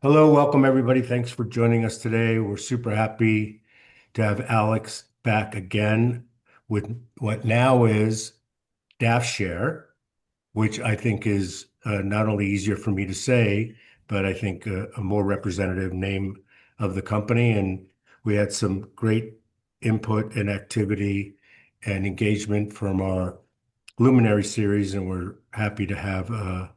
Hello, welcome everybody. Thanks for joining us today. We're super happy to have Alex back again with what now is DAF Share, which I think is not only easier for me to say, but I think a more representative name of the company. And we had some great input and activity and engagement from our Luminary series, and we're happy to have a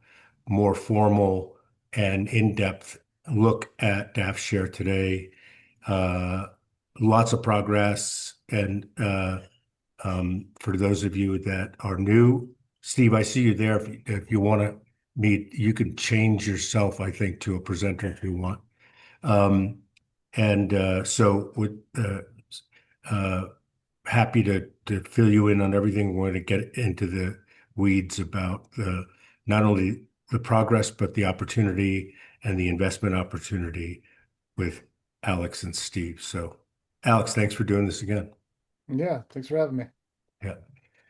more formal and in-depth look at DAF Share today. Uh, Lots of progress, and for those of you that are new, Steve, I see you there. If you want to meet, you can change yourself, I think, to a presenter if you want. Um, and so with uh, happy to fill you in on everything. We're going to get into the weeds about the not only the progress, but the opportunity and the investment opportunity with Alex and Steve. So, Alex, thanks for doing this again. Yeah, thanks for having me. Yeah.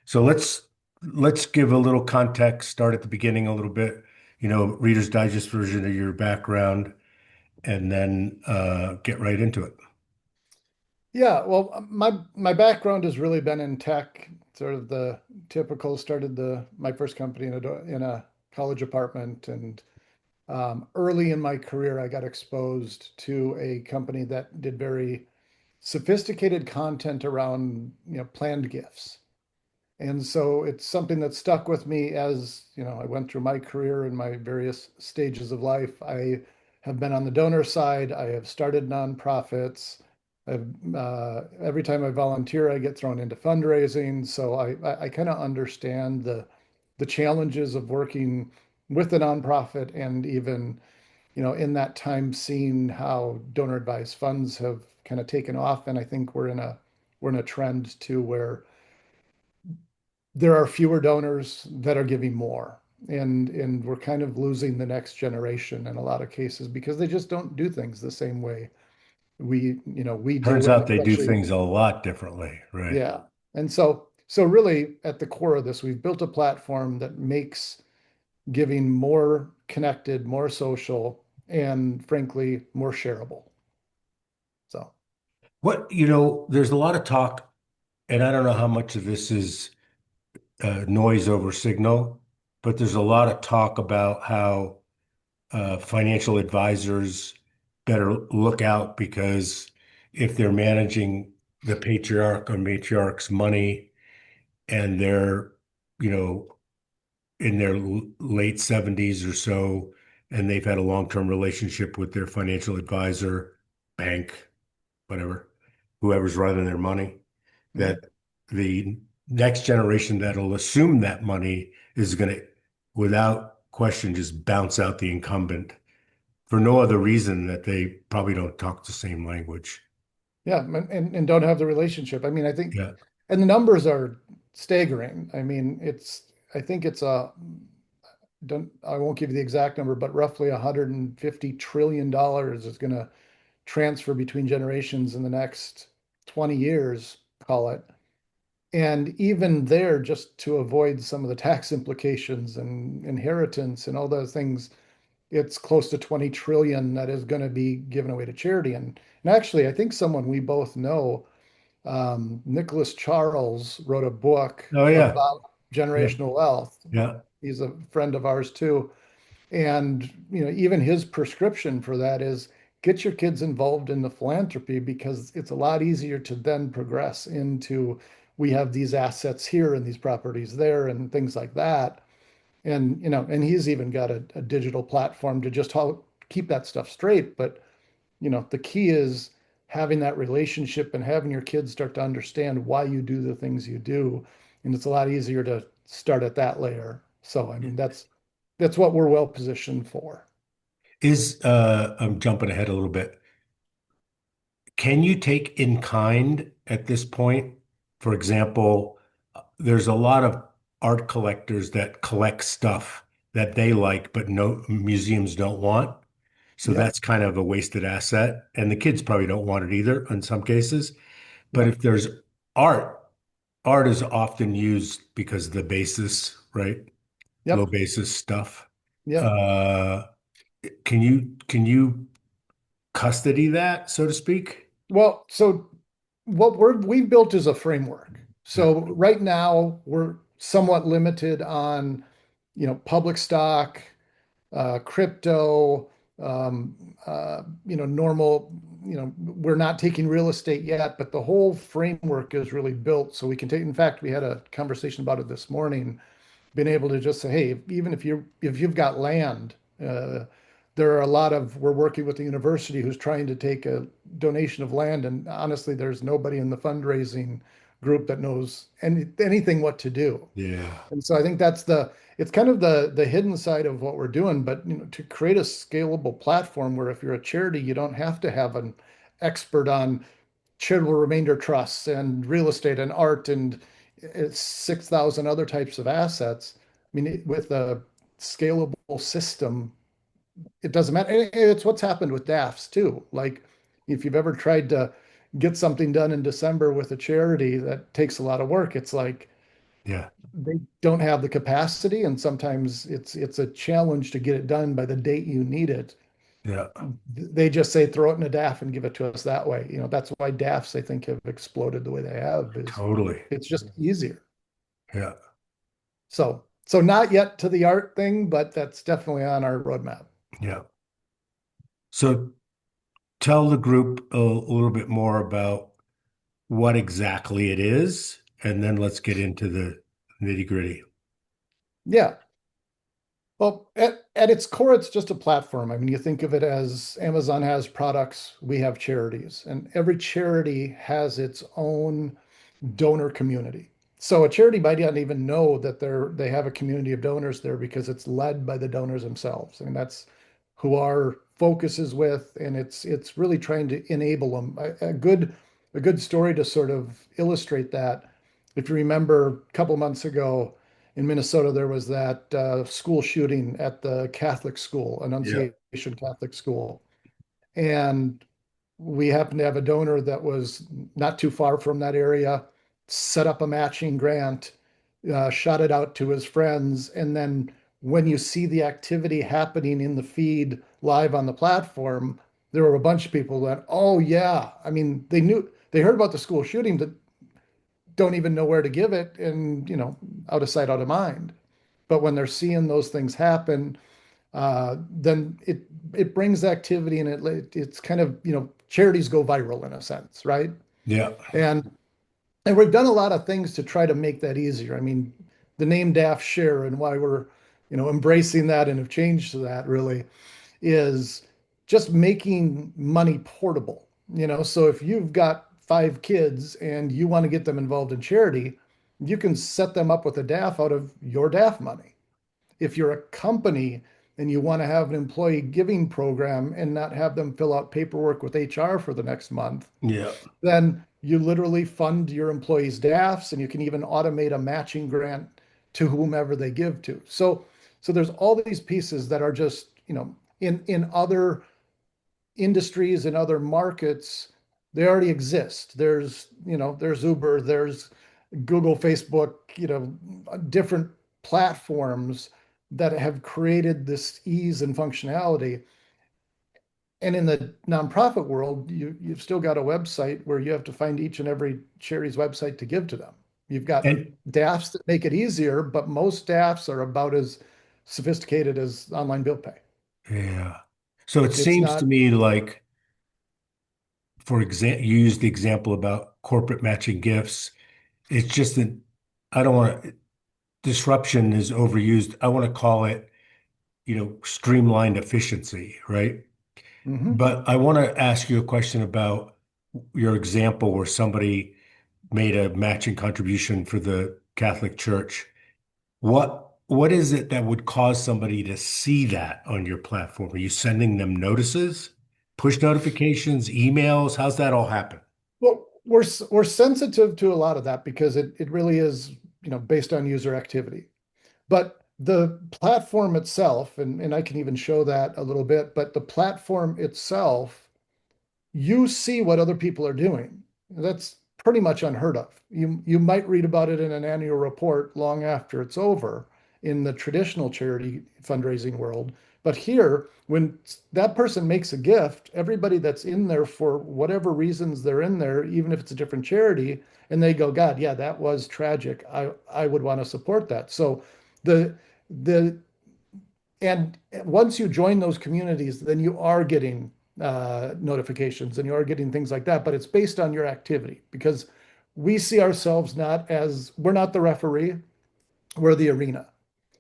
So let's give a little context, start at the beginning a little bit, Reader's Digest version of your background, and then get right into it. Yeah, well, my background has really been in tech, sort of the typical. Started the my first company in a college apartment, and early in my career, I got exposed to a company that did very sophisticated content around planned gifts. And so it's something that stuck with me as, I went through my career in my various stages of life. I have been on the donor side. I have started nonprofits. Every time I volunteer, I get thrown into fundraising. So I kind of understand the challenges of working with a nonprofit, and even, in that time, seeing how donor advised funds have kind of taken off. And I think we're in a trend to where there are fewer donors that are giving more. And we're kind of losing the next generation in a lot of cases because they just don't do things the same way we Turns do. And out they do especially, things a lot differently, right? yeah. And so really at the core of this, we've built a platform that makes giving more connected, more social, and frankly, more shareable. So There's a lot of talk, and I don't know how much of this is noise over signal, but there's a lot of talk about how financial advisors better look out because if they're managing the patriarch or matriarch's money and they're, you know, in their late 70s or so, and they've had a long-term relationship with their financial advisor, bank, whatever, whoever's running their money, mhm. that the next generation that'll assume that money is going to, without question, just bounce out the incumbent for no other reason that they probably don't talk the same language. Yeah, and don't have the relationship. I mean, I think, Yeah. and the numbers are staggering. I mean, I think it's a, don't, I won't give you the exact number, but roughly $150 trillion is going to transfer between generations in the next 20 years, call it. And even there, just to avoid some of the tax implications and inheritance and all those things, it's close to 20 trillion that is going to be given away to charity. And actually, I think someone we both know, Nicholas Charles, wrote a book Oh yeah. about Yeah. generational wealth. Yeah. He's a friend of ours too. And even his prescription for that is get your kids involved in the philanthropy, because it's a lot easier to then progress into, we have these assets here and these properties there and things like that. And and he's even got a digital platform to just how keep that stuff straight. But the key is having that relationship and having your kids start to understand why you do the things you do. And it's a lot easier to start at that layer. So I mean, that's what we're well positioned for. I'm jumping ahead a little bit. Can you take in kind at this point? For example, there's a lot of art collectors that collect stuff that they like, but no museums don't want. So Yep. that's kind of a wasted asset. And the kids probably don't want it either in some cases. But Yep. if there's art, art is often used because of the basis, right? Low Yep. basis stuff. Yep. Uh, can you custody that, so to speak? Well, so what we've built is a framework. Yeah. So right now we're somewhat limited on, public stock, crypto, normal, we're not taking real estate yet, but the whole framework is really built so we can take, in fact, we had a conversation about it this morning, being able to just say, hey, even if you've got land, there are a lot of we're working with the university who's trying to take a donation of land, and honestly, there's nobody in the fundraising group that knows anything what to do. Yeah. And so I think it's kind of the hidden side of what we're doing, but to create a scalable platform where if you're a charity, you don't have to have an expert on charitable remainder trusts and real estate and art and 6,000 other types of assets. I mean, with a scalable system, it doesn't matter. And it's what's happened with DAFs too. Like if you've ever tried to get something done in December with a charity that takes a lot of work, it's like Yeah. they don't have the capacity, and sometimes it's a challenge to get it done by the date you need it. Yeah. They just say throw it in a DAF and give it to us that way. That's why DAFs I think have exploded the way they have is Totally. it's just easier. Yeah. So not yet to the art thing, but that's definitely on our roadmap. Yeah. So tell the group a little bit more about what exactly it is, and then let's get into the nitty gritty. Yeah. Well, at its core, it's just a platform. I mean, you think of it as Amazon has products, we have charities, and every charity has its own donor community. So a charity might not even know that they have a community of donors there because it's led by the donors themselves. I mean, that's who our focus is with, and it's really trying to enable them. A good story to sort of illustrate that. If you remember, a couple months ago in Minnesota, there was that school shooting at the Catholic school, Yeah. Annunciation Catholic School, and we happened to have a donor that was not too far from that area, set up a matching grant, shot it out to his friends. And then when you see the activity happening in the feed live on the platform, there were a bunch of people that, oh, yeah. I mean, they heard about the school shooting, but don't even know where to give it. And, out of sight, out of mind. But when they're seeing those things happen, then it brings activity and it's kind of charities go viral in a sense, right? Yeah. And we've done a lot of things to try to make that easier. I mean, the name DAF Share and why we're embracing that and have changed to that really is just making money portable. So if you've got 5 kids and you want to get them involved in charity, you can set them up with a DAF out of your DAF money. If you're a company and you want to have an employee giving program and not have them fill out paperwork with HR for the next month, Yeah. then you literally fund your employees' DAFs and you can even automate a matching grant to whomever they give to. So there's all these pieces that are just, in other industries and other markets, they already exist. There's Uber, there's Google, Facebook, different platforms that have created this ease and functionality. And in the nonprofit world, you've still got a website where you have to find each and every charity's website to give to them. You've got And DAFs that make it easier, but most DAFs are about as sophisticated as online bill pay. yeah. So it It's seems to not. me like, for example, you used the example about corporate matching gifts. It's just that I don't want to, disruption is overused. I want to call it, streamlined efficiency, right? Mhm. But I want to ask you a question about your example where somebody made a matching contribution for the Catholic Church. What is it that would cause somebody to see that on your platform? Are you sending them notices, push notifications, emails? How's that all happen? Well, we're sensitive to a lot of that because it really is, based on user activity. But the platform itself, and I can even show that a little bit, but the platform itself, you see what other people are doing. That's pretty much unheard of. You might read about it in an annual report long after it's over in the traditional charity fundraising world, But here, when that person makes a gift, everybody that's in there for whatever reasons they're in there, even if it's a different charity, and they go, God, yeah, that was tragic. I would want to support that. So the the and once you join those communities, then you are getting notifications and you are getting things like that. But it's based on your activity because we see ourselves not as we're not the referee, we're the arena. Yeah.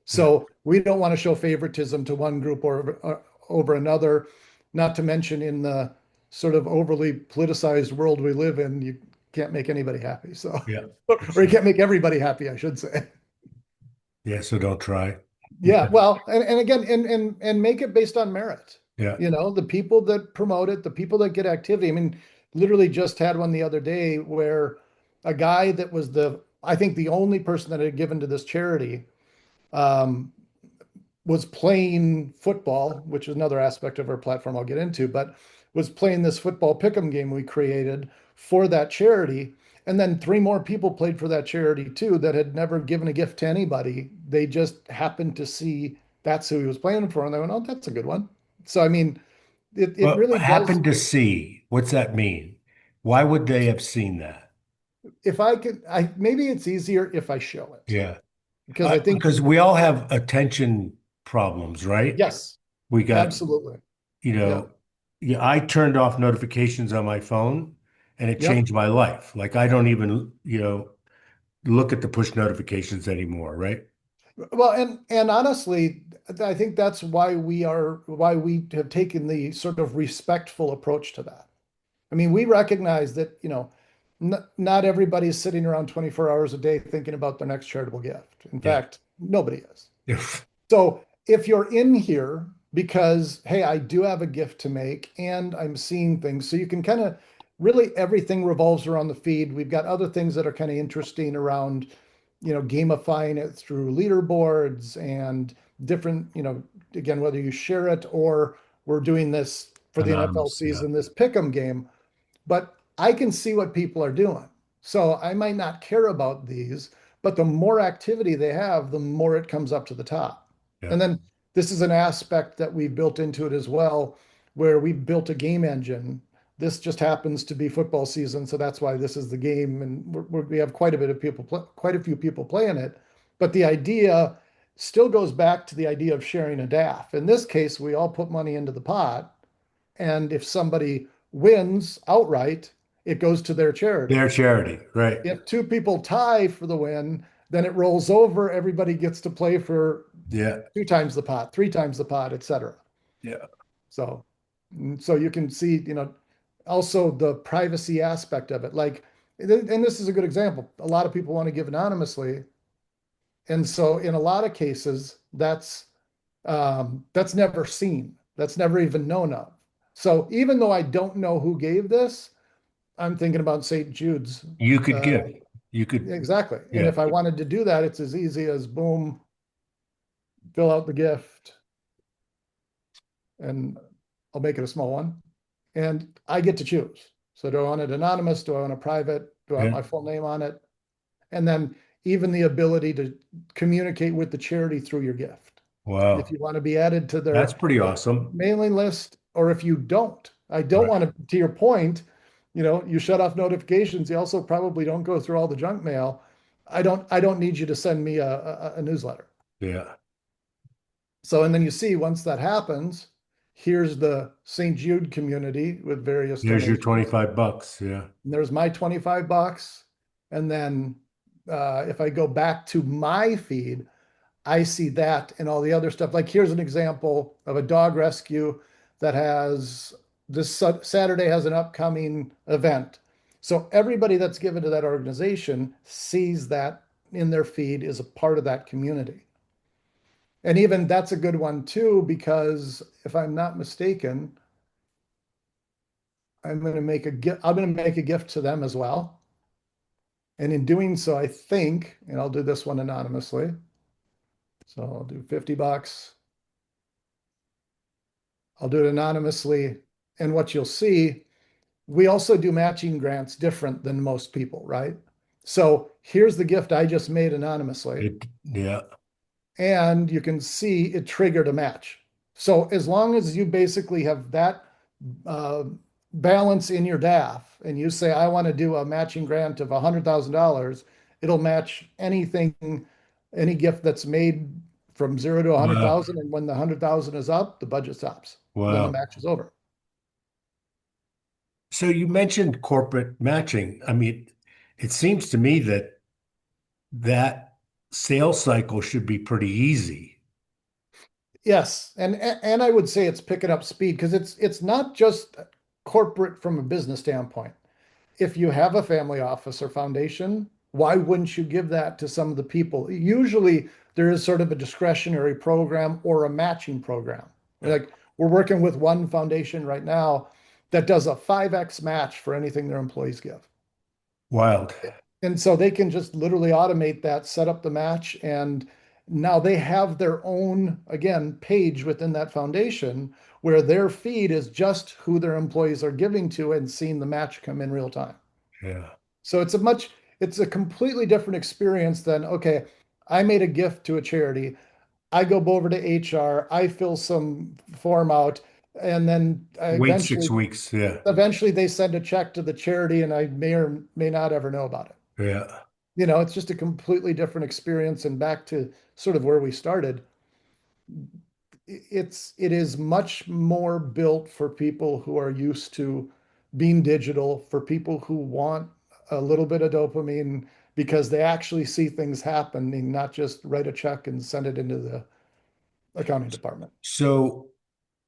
So we don't want to show favoritism to one group or over another. Not to mention in the sort of overly politicized world we live in, you can't make anybody happy. So, Yeah. For or you sure. can't make everybody happy, I should say. Yeah. So don't try. Yeah, well, and again, and make it based on merit. Yeah. You know, the people that promote it, the people that get activity. I mean, literally just had one the other day where a guy that was I think the only person that had given to this charity, um, was playing football, which is another aspect of our platform I'll get into, but was playing this football pick'em game we created for that charity. And then three more people played for that charity too that had never given a gift to anybody. They just happened to see that's who he was playing for. And they went, oh, that's a good one. So, I mean, it Well, really does. happen to see. What's that mean? Why would they have seen that? If I could, maybe it's easier if I show it Yeah. because I think, Because we all have attention problems, right? yes, We got, absolutely. you Yeah. know, yeah, I turned off notifications on my phone and it Yep. changed my life. Like I don't even, look at the push notifications anymore, right? Well, and honestly, I think that's why we have taken the sort of respectful approach to that. I mean, we recognize that, not everybody's sitting around 24 hours a day thinking about their next charitable gift. In Yeah. fact, nobody is. So if you're in here because, hey, I do have a gift to make and I'm seeing things, so you can kind of really everything revolves around the feed. We've got other things that are kind of interesting around, gamifying it through leaderboards and different, again, whether you share it or we're doing this for the NFL Anonymous. Yeah. season, this pick'em game, but I can see what people are doing. So I might not care about these, but the more activity they have, the more it comes up to the top. Yeah. And then this is an aspect that we've built into it as well, where we've built a game engine. This just happens to be football season, so that's why this is the game, and we have quite a bit of people, quite a few people playing it. But the idea still goes back to the idea of sharing a DAF. In this case, we all put money into the pot, and if somebody wins outright, it goes to their charity. Their charity, right? If two people tie for the win, then it rolls over. Everybody gets to play for Yeah. two times the pot, three times the pot, etc. Yeah. So, so you can see, also the privacy aspect of it. Like, and this is a good example. A lot of people want to give anonymously, and so in a lot of cases, that's never seen. That's never even known of. So even though I don't know who gave this, I'm thinking about St. Jude's. You could Uh, give. You could, exactly. And yeah. if I wanted to do that, it's as easy as boom, fill out the gift, and I'll make it a small one. And I get to choose. So do I want it anonymous? Do I want a private? Do I want Yeah. my full name on it? And then even the ability to communicate with the charity through your gift. If Wow. you want to be added to That's their pretty awesome. mailing list, or if you don't. I don't Right. want to your point, you shut off notifications. You also probably don't go through all the junk mail. I don't need you to send me a newsletter. Yeah. So, and then you see once that happens, here's the St. Jude community with various There's your donations. $25. Yeah. And there's my 25 bucks. And then if I go back to my feed, I see that and all the other stuff. Like here's an example of a dog rescue that has this Saturday has an upcoming event. So everybody that's given to that organization sees that in their feed is a part of that community. And even that's a good one too, because if I'm not mistaken, I'm going to make a gift to them as well. And in doing so, I think, and I'll do this one anonymously. So I'll do 50 bucks. I'll do it anonymously. And what you'll see, we also do matching grants different than most people, right? So here's the gift I just made anonymously. Yeah. And you can see it triggered a match. So as long as you basically have that uh, balance in your DAF and you say, I want to do a matching grant of $100,000, it'll match anything, any gift that's made from zero to Wow. 100,000. And when the 100,000 is up, the budget stops. Then the Wow. match is over. So you mentioned corporate matching. I mean, it seems to me that that sales cycle should be pretty easy. Yes, and I would say it's picking up speed because it's not just corporate from a business standpoint. If you have a family office or foundation, why wouldn't you give that to some of the people? Usually there is sort of a discretionary program or a matching program. Like we're working with one foundation right now that does a 5x match for anything their employees give. Wild. And so they can just literally automate that, set up the match, and now they have their own, again, page within that foundation where their feed is just who their employees are giving to and seeing the match come in real time. Yeah. So it's a completely different experience than, okay, I made a gift to a charity. I go over to HR, I fill some form out, and then Wait 6 weeks. Yeah. eventually they send a check to the charity and I may or may not ever know about it. Yeah. It's just a completely different experience. And back to sort of where we started, it is much more built for people who are used to being digital, for people who want a little bit of dopamine because they actually see things happening, not just write a check and send it into the accounting department. So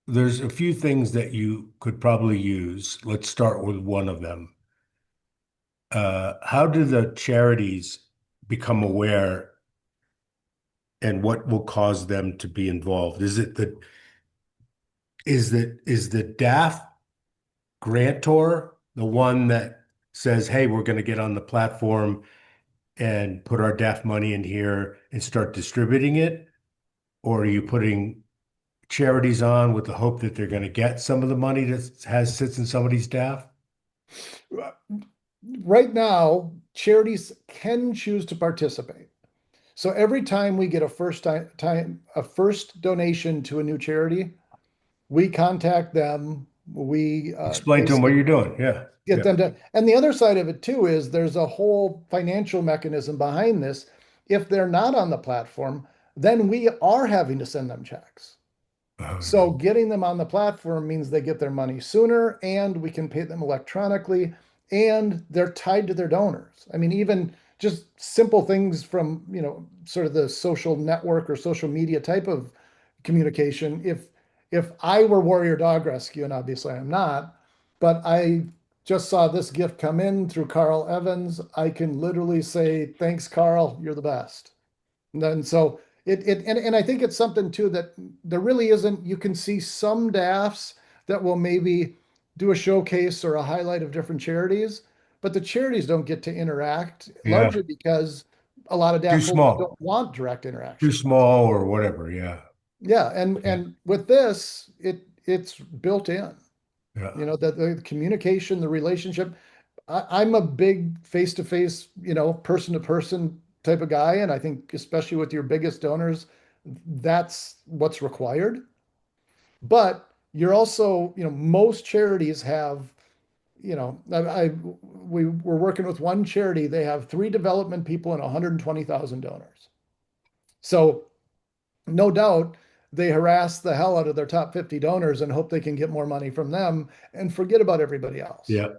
there's a few things that you could probably use. Let's start with one of them. How do the charities become aware and what will cause them to be involved? Is the DAF grantor the one that says, "Hey, we're going to get on the platform and put our DAF money in here and start distributing it?" Or are you putting charities on with the hope that they're going to get some of the money that has sits in somebody's DAF? Right now, charities can choose to participate. So every time we get a first donation to a new charity, we contact them. We Explain to them what basically you're doing. Yeah. get Yeah. them to. And the other side of it too is there's a whole financial mechanism behind this. If they're not on the platform, then we are having to send them checks. Oh, So getting them on the platform means they get their money sooner and we can pay them electronically and they're tied to their donors. I mean, even just simple things from, sort of the social network or social media type of communication. If I were Warrior Dog Rescue, and obviously I'm not, but I just saw this gift come in through Carl Evans, I can literally say, thanks, Carl, you're the best. And then so and I think it's something too that there really isn't. You can see some DAFs that will maybe do a showcase or a highlight of different charities, but the charities don't get to interact yeah. largely because a lot of Too DAF holders small. don't want direct Too interaction. small or whatever. Yeah. Yeah, and Yeah. and with this, it's built in. Yeah. That the communication, the relationship. I'm a big face-to-face, person to person type of guy. And I think especially with your biggest donors, that's what's required. But you're also, most charities have, we were working with one charity. They have three development people and 120,000 donors. So no doubt they harass the hell out of their top 50 donors and hope they can get more money from them and forget about everybody else. Yeah.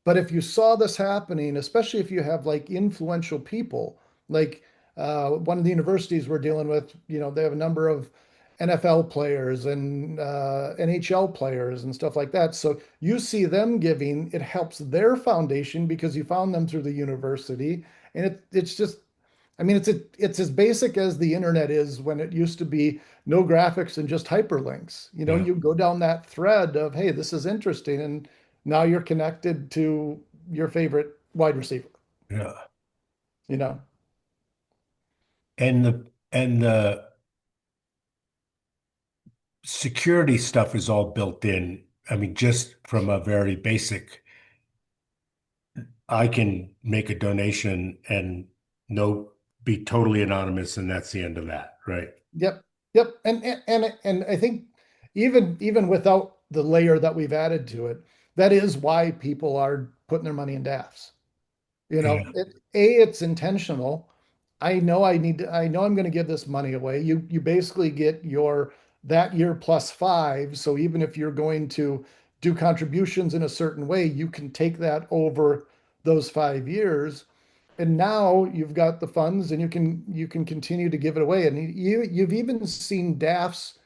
But if you saw this happening, especially if you have like influential people, like one of the universities we're dealing with, they have a number of NFL players and NHL players and stuff like that. So you see them giving, it helps their foundation because you found them through the university. And it's just, I mean, it's as basic as the internet is when it used to be no graphics and just hyperlinks. Yeah. You go down that thread of, hey, this is interesting, and now you're connected to your favorite wide receiver. Yeah. You know, And the security stuff is all built in. I mean, just from a very basic, I can make a donation and no be totally anonymous, and that's the end of that, right? yep, yep, and I think. even without the layer that we've added to it, that is why people are putting their money in DAFs. Yeah. It's intentional. I know I'm going to give this money away. You basically get your that year plus five. So even if you're going to do contributions in a certain way, you can take that over those 5 years. And now you've got the funds and you can continue to give it away. And you've even seen DAFs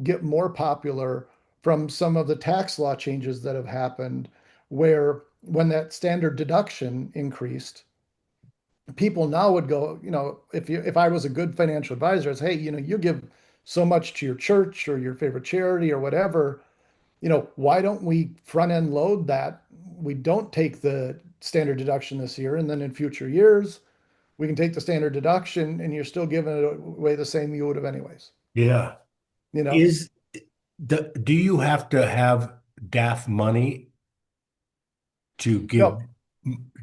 get more popular from some of the tax law changes that have happened, where when that standard deduction increased, people now would go, if I was a good financial advisor, it's, hey, you give so much to your church or your favorite charity or whatever, why don't we front end load that? We don't take the standard deduction this year, and then in future years, we can take the standard deduction and you're still giving it away the same you would have anyways. Yeah. You know, Is do you have to have DAF money to no,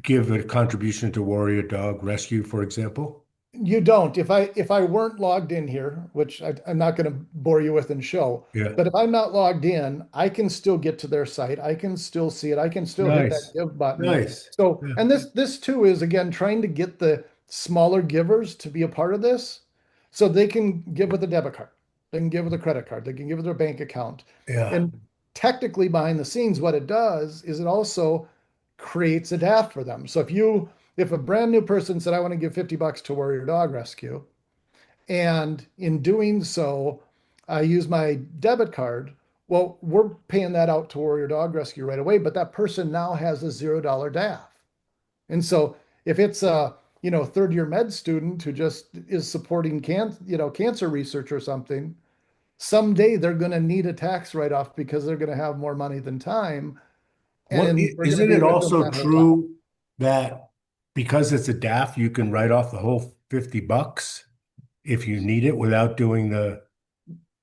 give a contribution to Warrior Dog Rescue, for example? you don't. If I weren't logged in here, which I'm not going to bore you with and show, Yeah. but if I'm not logged in, I can still get to their site. I can still see it. I can still hit that Nice. give button. Nice. So, Yeah. and this too is again trying to get the smaller givers to be a part of this, so they can give with a debit card, they can give with a credit card, they can give with their bank account, Yeah. and technically behind the scenes, what it does is it also creates a DAF for them. So if a brand new person said, I want to give $50 to Warrior Dog Rescue, and in doing so, I use my debit card, well, we're paying that out to Warrior Dog Rescue right away, but that person now has a $0 DAF. And so if it's a, third year med student who just is supporting cancer research or something, someday they're going to need a tax write-off because they're going to have more money than time, and we're going to Isn't be it with them also that whole time. true that because it's a DAF, you can write off the whole $50 if you need it without doing the,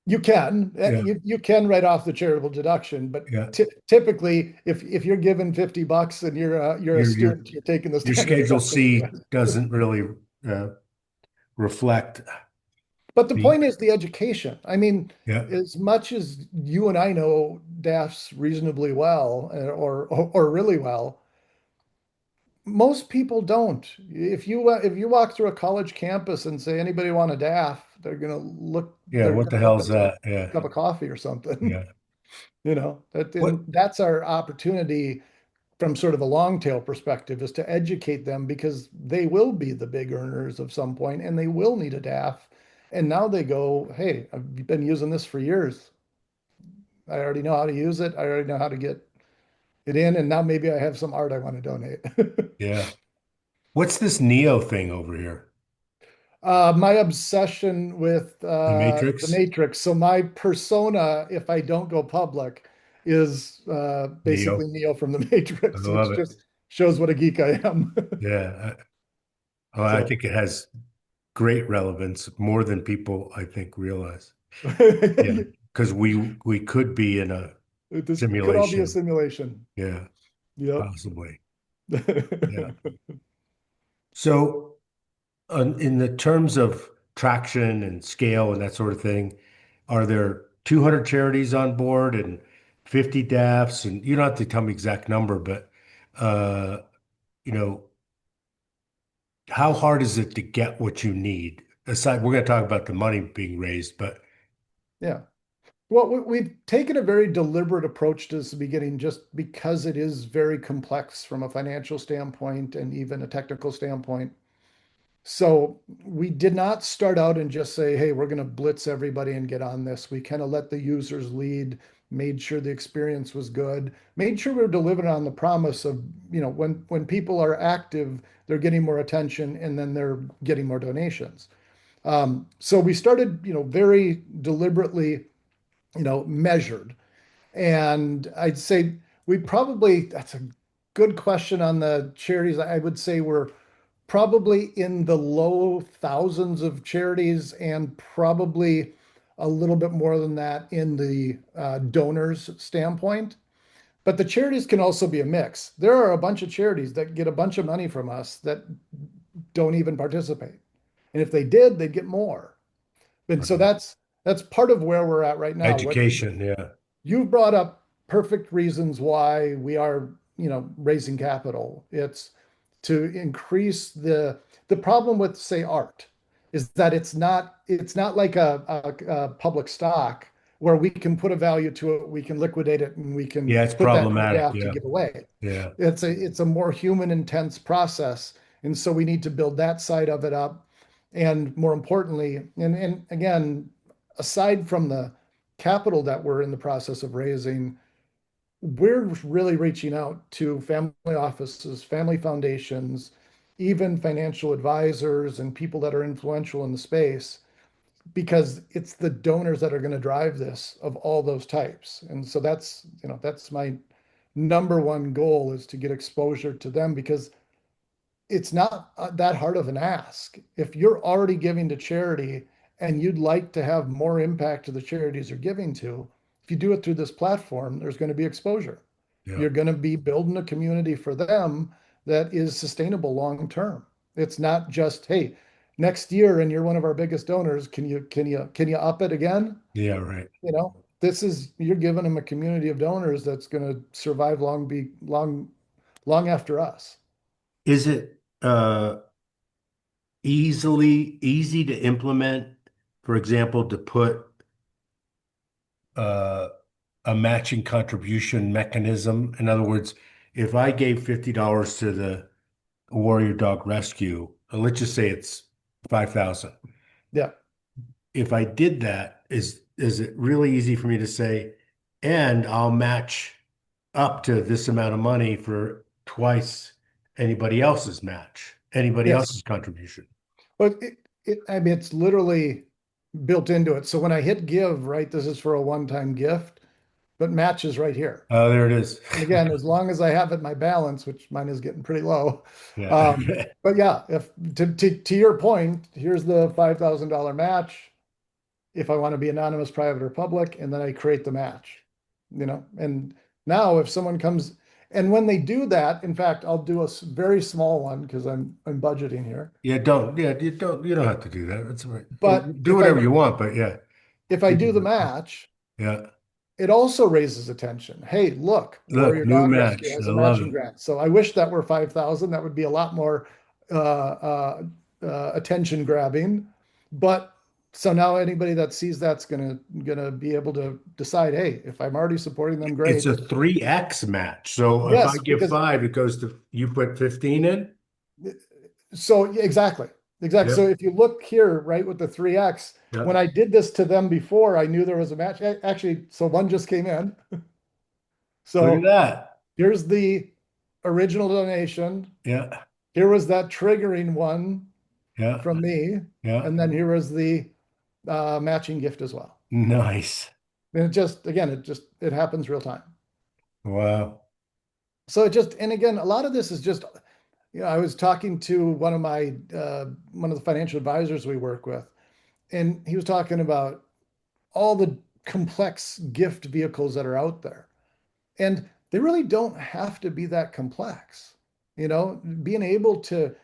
You can yeah, you can write off the charitable deduction, but yeah. typically, if you're given $50 and you're a Your your student, you're taking the your standard Schedule deduction C anyway. doesn't really uh, reflect But the the, point is the education. I mean, yeah, as much as you and I know DAFs reasonably well, or really well, most people don't. If you walk through a college campus and say anybody want a DAF, they're gonna look yeah. they're What the gonna think hell's that's a that? Yeah, cup of coffee or something. yeah. And What? that's our opportunity from sort of a long tail perspective, is to educate them, because they will be the big earners of some point and they will need a DAF. And now they go, hey, I've been using this for years. I already know how to use it. I already know how to get it in. And now maybe I have some art I want to donate. Yeah. What's this Neo thing over here? My obsession with The the Matrix? Matrix. So my persona, if I don't go public, is basically Neo. Neo from the I Matrix, love which it. just shows what a geek I am. Yeah. I So think it has great relevance, more than people I think realize. Yeah. Because we could be in a this could all be a simulation. simulation. Yeah, Yep. possibly. Yeah. So, in the terms of traction and scale and that sort of thing, are there 200 charities on board and 50 DAFs? And you don't have to tell me exact number, but uh, you know, how hard is it to get what you need? Aside, we're going to talk about the money being raised, but Yeah. Well, we've taken a very deliberate approach to this beginning, just because it is very complex from a financial standpoint and even a technical standpoint. So we did not start out and just say, hey, we're going to blitz everybody and get on this. We kind of let the users lead, made sure the experience was good, made sure we were delivering on the promise of, when people are active, they're getting more attention and then they're getting more donations. So we started, very deliberately, measured. And I'd say that's a good question on the charities. I would say we're probably in the low thousands of charities, and probably a little bit more than that in the donors standpoint. But the charities can also be a mix. There are a bunch of charities that get a bunch of money from us that don't even participate. And if they did, they'd get more. And so uh, that's That's part of where we're at right now. What Education, yeah. you brought up perfect reasons why we are, raising capital. It's to increase the problem with, say, art is that it's not like a public stock where we can put a value to it, we can liquidate it, and we can Yeah, it's put that problematic. photograph to Yeah. give away. Yeah. It's a more human intense process. And so we need to build that side of it up. And more importantly, and again, aside from the capital that we're in the process of raising, we're really reaching out to family offices, family foundations, even financial advisors and people that are influential in the space, because it's the donors that are going to drive this of all those types. And so that's my number one goal, is to get exposure to them, because it's not that hard of an ask. If you're already giving to charity and you'd like to have more impact to the charities you're giving to, if you do it through this platform, there's going to be exposure. Yeah. You're going to be building a community for them that is sustainable long term. It's not just, hey, next year and you're one of our biggest donors, can you up it again? Yeah, right. This is, you're giving them a community of donors that's going to survive long after us. Is it easy to implement, for example, to put uh, a matching contribution mechanism? In other words, if I gave $50 to the Warrior Dog Rescue, let's just say it's 5,000. Yeah. If I did that, is it really easy for me to say, and I'll match up to this amount of money for twice anybody else's match, anybody Yes. else's contribution? But I mean, it's literally built into it. So when I hit give, right, this is for a one-time gift, but match is right here. Oh, there it is. And again, as long as I have it in my balance, which mine is getting pretty low. Yeah. Um, but yeah, if to your point, here's the $5,000 match. If I want to be anonymous, private, or public, and then I create the match, And now if someone comes, and when they do that, in fact, I'll do a very small one because I'm budgeting here. You don't have to do that. That's all right. Or But do whatever you want, but yeah. if I do the match, Yeah. it also raises attention. Hey, look, Look, Warrior new Dog Rescue match. has I a love matching it. grant. So I wish that were 5,000. That would be a lot more uh, uh, attention grabbing. But so now anybody that sees that's gonna be able to decide, hey, if I'm already supporting them, It's great. a 3x match. So if I Yes, give because five, it goes to you put 15 in? so yeah, exactly. Exactly. So Yep. if you look here, right, with the 3x, when Yep. I did this to them before, I knew there was a match. Actually, so one just came in. Look at So that. here's the original donation. Yeah. Here was that triggering one Yeah. from me. Yeah. And then here was the matching gift as well. Nice. And it happens real time. Wow. So and again, a lot of this is just, I was talking to one of the financial advisors we work with, and he was talking about all the complex gift vehicles that are out there. And they really don't have to be that complex. Being able to,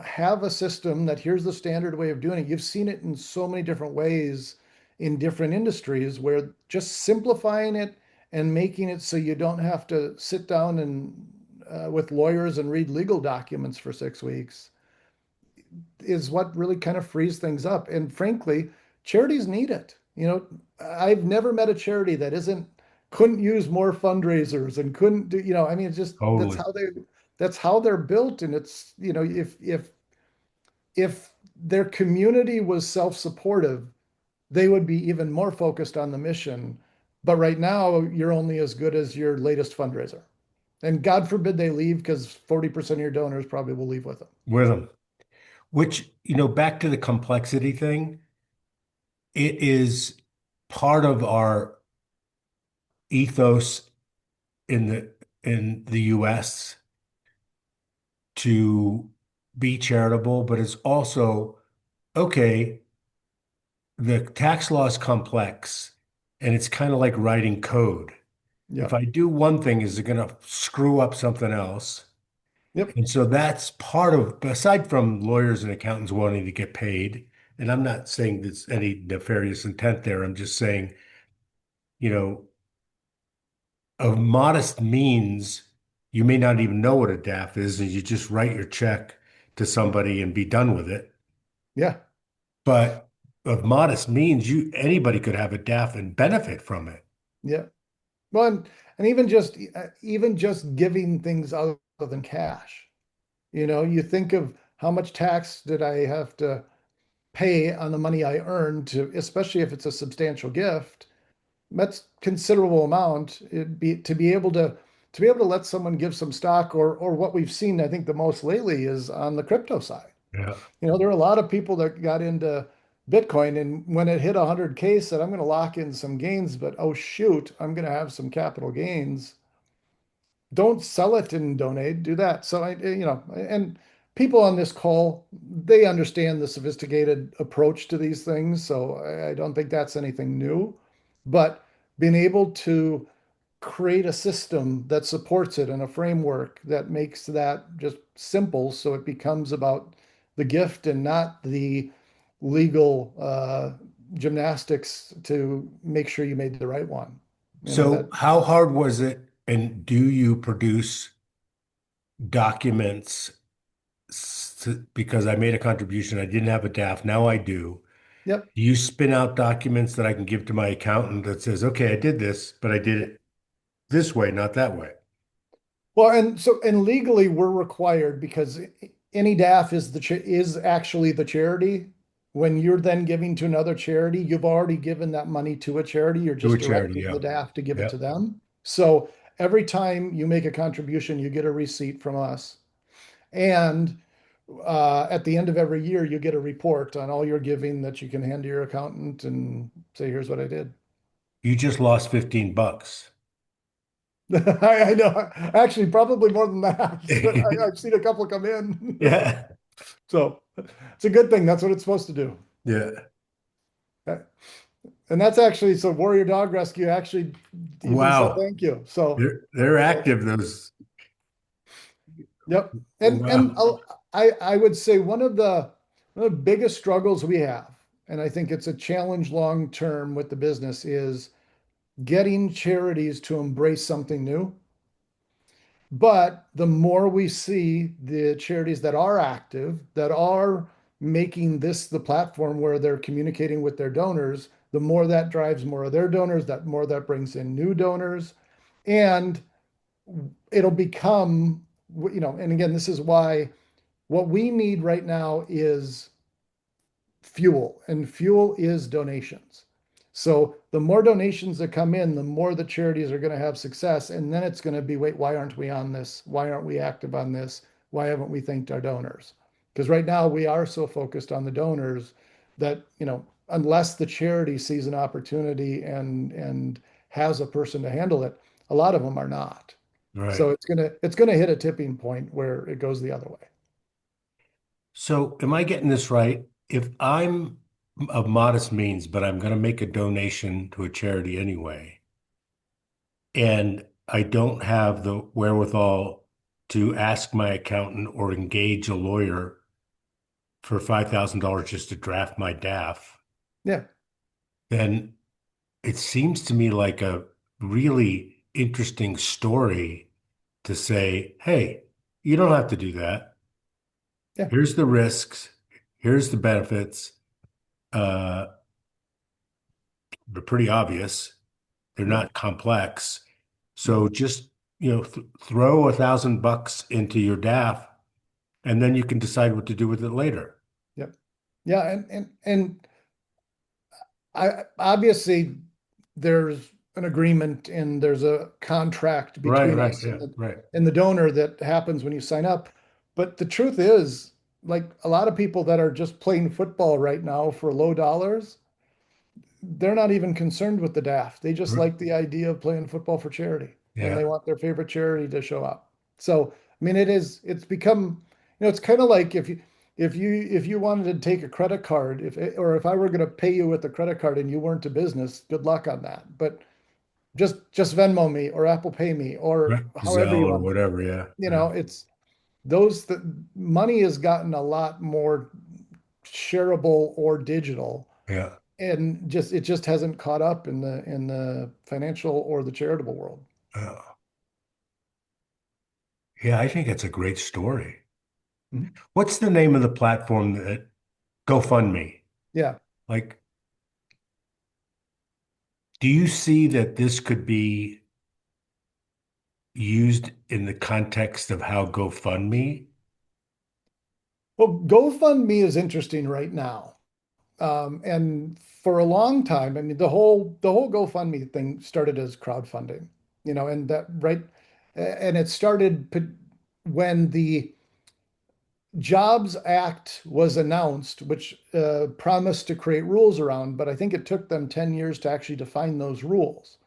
have a system that here's the standard way of doing it. You've seen it in so many different ways in different industries, where just simplifying it and making it so you don't have to sit down and with lawyers and read legal documents for 6 weeks is what really kind of frees things up. And frankly, charities need it. I've never met a charity that isn't couldn't use more fundraisers and couldn't do, I mean, it's just Totally. that's how they're built. And it's, if their community was self-supportive, they would be even more focused on the mission. But right now, you're only as good as your latest fundraiser. And God forbid they leave, because 40% of your donors probably will leave with them. With them. Which, back to the complexity thing, it is part of our ethos in the US to be charitable, but it's also okay, the tax law is complex and it's kind of like writing code. If Yep. I do one thing, is it going to screw up something else? Yep. And so that's part of, aside from lawyers and accountants wanting to get paid, and I'm not saying there's any nefarious intent there. I'm just saying, you know, of modest means, you may not even know what a DAF is, and you just write your check to somebody and be done with it. Yeah. But of modest means, anybody could have a DAF and benefit from it. Yeah. Well, and even just giving things other than cash. You think of how much tax did I have to pay on the money I earned to, especially if it's a substantial gift. That's considerable amount. It'd be to be able to let someone give some stock or what we've seen, I think the most lately is on the crypto side. Yeah. There are a lot of people that got into Bitcoin and when it hit 100K said, I'm going to lock in some gains, but oh shoot, I'm going to have some capital gains. Don't sell it and donate, do that. So and people on this call, they understand the sophisticated approach to these things. So I don't think that's anything new, but being able to create a system that supports it and a framework that makes that just simple so it becomes about the gift and not the legal gymnastics to make sure you made the right one. So That how hard was it, and do you produce documents because I made a contribution, I didn't have a DAF, now I do. Yep. Do you spin out documents that I can give to my accountant that says, okay, I did this, but I did it this way, not that way? Well, and legally we're required because any DAF is actually the charity. When you're then giving to another charity, you've already given that money to a charity. You're Do a just charity, directing yeah. the DAF to give it Yeah. to them. So every time you make a contribution, you get a receipt from us. And at the end of every year, you get a report on all your giving that you can hand to your accountant and say, here's what I did. You just lost 15 bucks. I know. Actually, probably more than that. I've seen a couple come in. Yeah. So it's a good thing. That's what it's supposed to do. Yeah. And that's actually so Warrior Dog Rescue actually even said Wow. thank you. So They're active, those. yep. And Wow. I would say one of the biggest struggles we have, and I think it's a challenge long term with the business, is getting charities to embrace something new. But the more we see the charities that are active, that are making this the platform where they're communicating with their donors, the more that drives more of their donors, that more that brings in new donors. And it'll become, and again, this is why what we need right now is fuel, and fuel is donations. So the more donations that come in, the more the charities are going to have success. And then it's going to be, wait, why aren't we on this? Why aren't we active on this? Why haven't we thanked our donors? Because right now we are so focused on the donors that, unless the charity sees an opportunity and has a person to handle it, a lot of them are not. So Right. it's gonna hit a tipping point where it goes the other way. So am I getting this right? If I'm of modest means, but I'm going to make a donation to a charity anyway, and I don't have the wherewithal to ask my accountant or engage a lawyer for $5,000 just to draft my DAF, Yeah, then it seems to me like a really interesting story to say, hey, you don't have to do that. yeah, Here's the risks. Here's the benefits. Uh, they're pretty obvious. They're yeah, not complex. no, So just, throw $1,000 into your DAF, and then you can decide what to do with it later. yeah, yeah, and I obviously there's an agreement and there's a contract Right, between right, us yeah, right. and the donor that happens when you sign up. But the truth is, like a lot of people that are just playing football right now for low dollars, they're not even concerned with the DAF. They just R- like the idea of playing football for charity and Yeah, they want their favorite charity to show up. So, I mean, it's become, it's kind of like if you wanted to take a credit card, if I were going to pay you with a credit card and you weren't a business, good luck on that. But just Venmo me or Apple Pay me or right. however Zelle you or want. whatever, yeah, You yeah. know, it's those that money has gotten a lot more shareable or digital. Yeah. And just it just hasn't caught up in the financial or the charitable world. Uh, yeah, I think it's a great story. Mhm. What's the name of the platform that GoFundMe? Yeah. Like, do you see that this could be used in the context of how GoFundMe? Well, GoFundMe is interesting right now. And for a long time, I mean, the whole GoFundMe thing started as crowdfunding, and that right, and it started when the Jobs Act was announced, which promised to create rules around, but I think it took them 10 years to actually define those rules.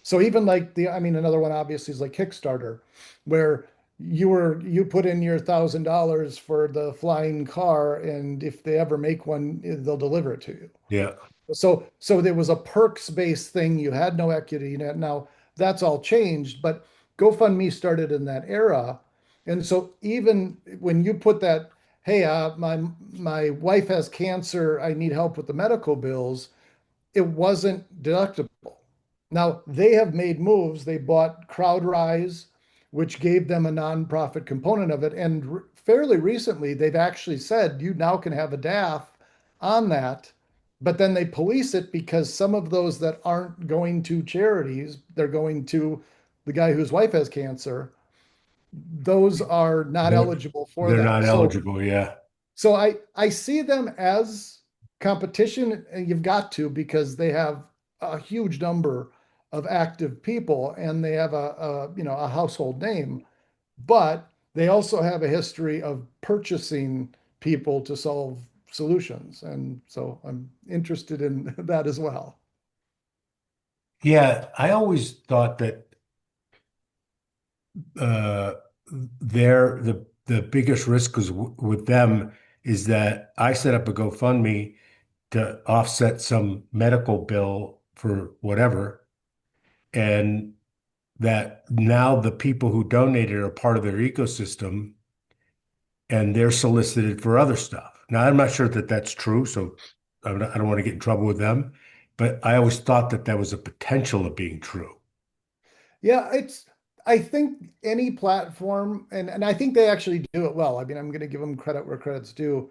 So even like I mean, another one obviously is like Kickstarter, where you put in your $1,000 for the flying car, and if they ever make one, they'll deliver it to you. Yeah. So there was a perks based thing. You had no equity net. Now that's all changed, but GoFundMe started in that era. And so even when you put that, hey, my wife has cancer, I need help with the medical bills, it wasn't deductible. Now they have made moves. They bought CrowdRise, which gave them a nonprofit component of it. And fairly recently, they've actually said you now can have a DAF on that, but then they police it because some of those that aren't going to charities, they're going to the guy whose wife has cancer. Those are not They're eligible for they're that. not So eligible. Yeah. so I see them as competition, and you've got to because they have a huge number of active people and they have a household name, but they also have a history of purchasing people to solve solutions. And so I'm interested in that as well. Yeah. I always thought that uh, the biggest risk was with them is that I set up a GoFundMe to offset some medical bill for whatever, and that now the people who donated are part of their ecosystem and they're solicited for other stuff. Now, I'm not sure that that's true, so I don't want to get in trouble with them, but I always thought that that was a potential of being true. Yeah, I think any platform, and I think they actually do it well. I mean, I'm going to give them credit where credit's due.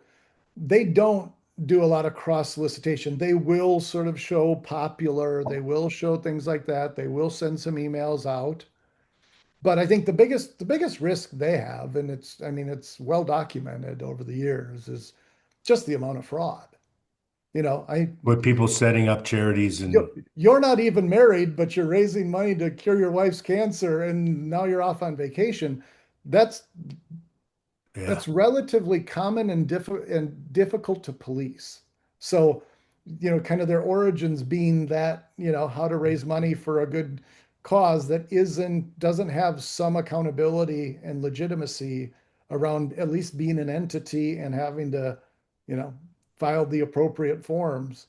They don't do a lot of cross solicitation. They will sort of show popular, they will show things like that. They will send some emails out. But I think the biggest risk they have, and I mean, it's well documented over the years, is just the amount of fraud. You know, I With people setting up charities and you're not even married, but you're raising money to cure your wife's cancer, and now you're off on vacation. That's yeah, that's relatively common and difficult to police. So, kind of their origins being that, how to raise money for a good cause that doesn't have some accountability and legitimacy around at least being an entity and having to, you know, file the appropriate forms.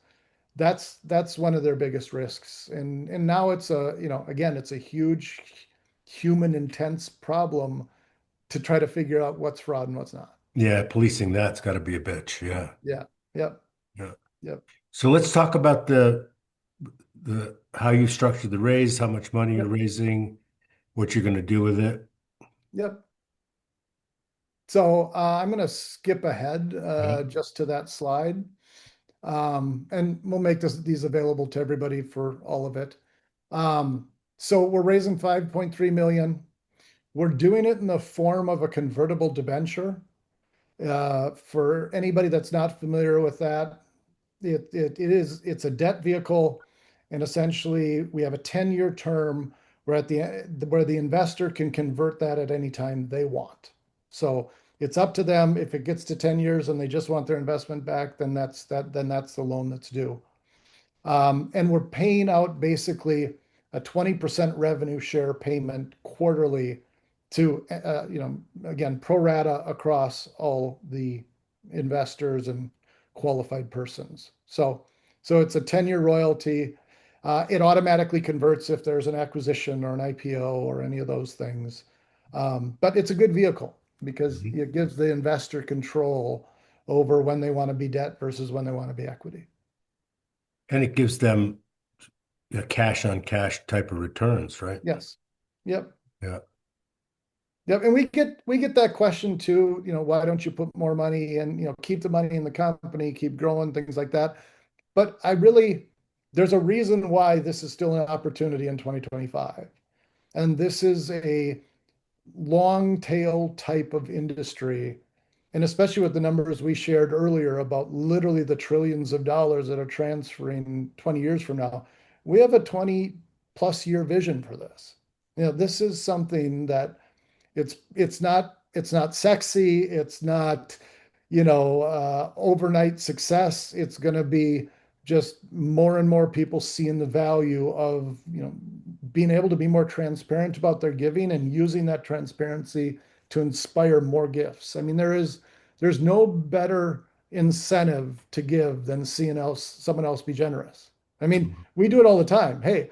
That's one of their biggest risks. And now it's again, it's a huge human intense problem to try to figure out what's fraud and what's not. yeah, policing that's got to be a bitch. Yeah. Yeah. Yep. Yeah. Yep. So let's talk about the how you structure the raise, how much money you're Yep. raising, what you're going to do with it. Yep. So I'm going to skip ahead Yeah. just to that slide, and we'll make these available to everybody for all of it. So we're raising 5.3 million. We're doing it in the form of a convertible debenture. For anybody that's not familiar with that, it's a debt vehicle, and essentially we have a 10-year term where the investor can convert that at any time they want. So it's up to them. If it gets to 10 years and they just want their investment back, then that's the loan that's due. And we're paying out basically a 20% revenue share payment quarterly to, again, pro rata across all the investors and qualified persons. So it's a 10-year royalty. It automatically converts if there's an acquisition or an IPO or any of those things. But it's a good vehicle because Mhm. it gives the investor control over when they want to be debt versus when they want to be equity. And it gives them a cash on cash type of returns, right? Yes. Yep. Yeah. Yep. And we get that question too, why don't you put more money in, keep the money in the company, keep growing, things like that. But there's a reason why this is still an opportunity in 2025. And this is a long tail type of industry. And especially with the numbers we shared earlier about literally the trillions of dollars that are transferring 20 years from now, we have a 20+ year vision for this. This is something that it's not sexy. It's not, overnight success. It's going to be just more and more people seeing the value of, being able to be more transparent about their giving and using that transparency to inspire more gifts. I mean, there's no better incentive to give than seeing someone else be generous. I mean, we do it all the time. Hey,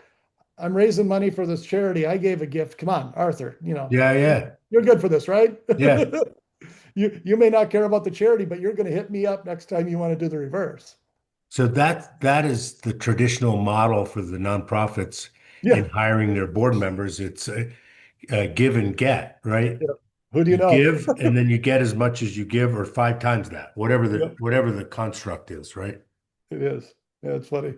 I'm raising money for this charity. I gave a gift. Come on, Arthur, Yeah, yeah, you're good for this, right? yeah. You may not care about the charity, but you're going to hit me up next time you want to do the reverse. So that is the traditional model for the nonprofits in Yeah. hiring their board members. It's a give and get, right? Yeah. Who do you You know? give and then you get as much as you give or five times that, Yep, whatever the construct is, right? it is. Yeah, it's funny.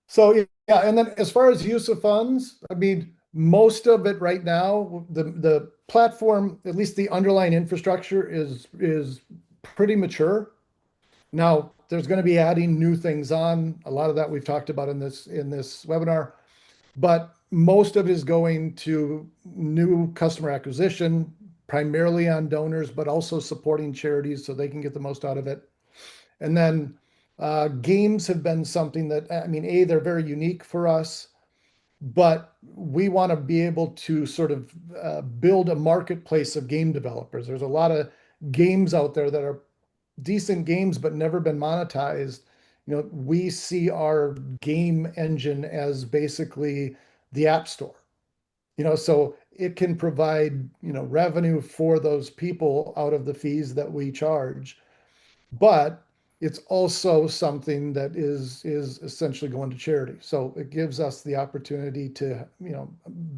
So yeah, and then as far as use of funds, I mean, most of it right now, the platform, at least the underlying infrastructure is pretty mature. Now, there's going to be adding new things on. A lot of that we've talked about in this webinar, but most of it is going to new customer acquisition, primarily on donors, but also supporting charities so they can get the most out of it. And then games have been something that, I mean, they're very unique for us, but we want to be able to sort of build a marketplace of game developers. There's a lot of games out there that are decent games but never been monetized. We see our game engine as basically the app store. So it can provide, revenue for those people out of the fees that we charge, but it's also something that is essentially going to charity. So it gives us the opportunity to,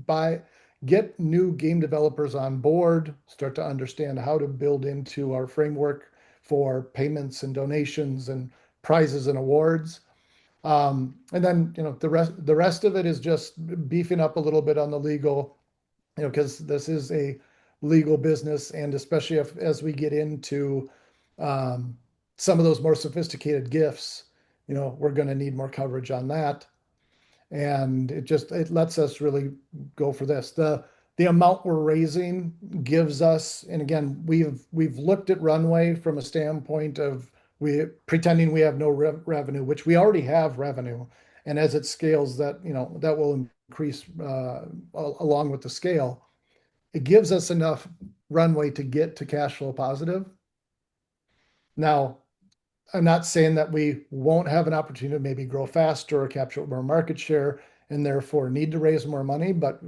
buy get new game developers on board, start to understand how to build into our framework for payments and donations and prizes and awards. And then, the rest of it is just beefing up a little bit on the legal, because this is a legal business, and especially as we get into um, some of those more sophisticated gifts, we're going to need more coverage on that. And it lets us really go for this. The amount we're raising gives us, and again, we've looked at runway from a standpoint of we pretending we have no revenue, which we already have revenue, and as it scales, that will increase along with the scale. It gives us enough runway to get to cash flow positive. Now, I'm not saying that we won't have an opportunity to maybe grow faster or capture more market share and therefore need to raise more money. But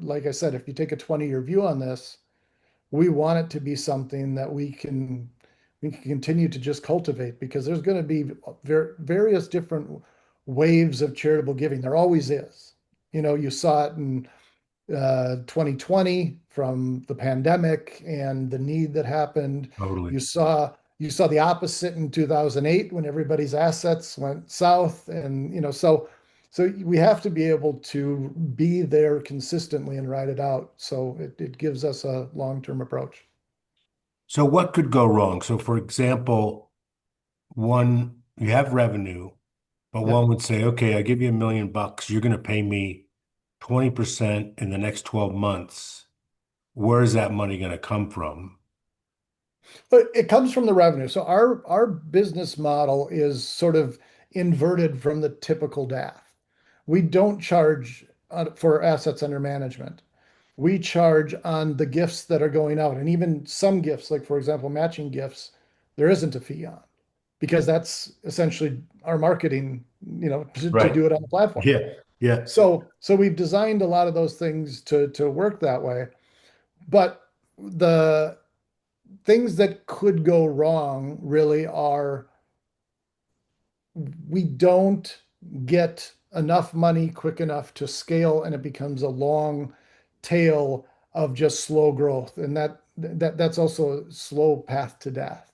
like I said, if you take a 20-year view on this, we want it to be something that we can continue to just cultivate, because there's going to be various different waves of charitable giving. There always is. You saw it in 2020 from the pandemic and the need that happened. Totally. You saw the opposite in 2008 when everybody's assets went south, and so we have to be able to be there consistently and ride it out. So it gives us a long-term approach. So what could go wrong? So for example, one, you have revenue, but Yeah. one would say, okay, I give you $1 million. You're going to pay me 20% in the next 12 months. Where is that money going to come from? But it comes from the revenue. So our business model is sort of inverted from the typical DAF. We don't charge for assets under management. We charge on the gifts that are going out. And even some gifts, like for example, matching gifts, there isn't a fee on, because that's essentially our marketing, to Right. do it on the platform. Yeah. Yeah. So we've designed a lot of those things to work that way. But the things that could go wrong really are we don't get enough money quick enough to scale, and it becomes a long tail of just slow growth. And that's also a slow path to death.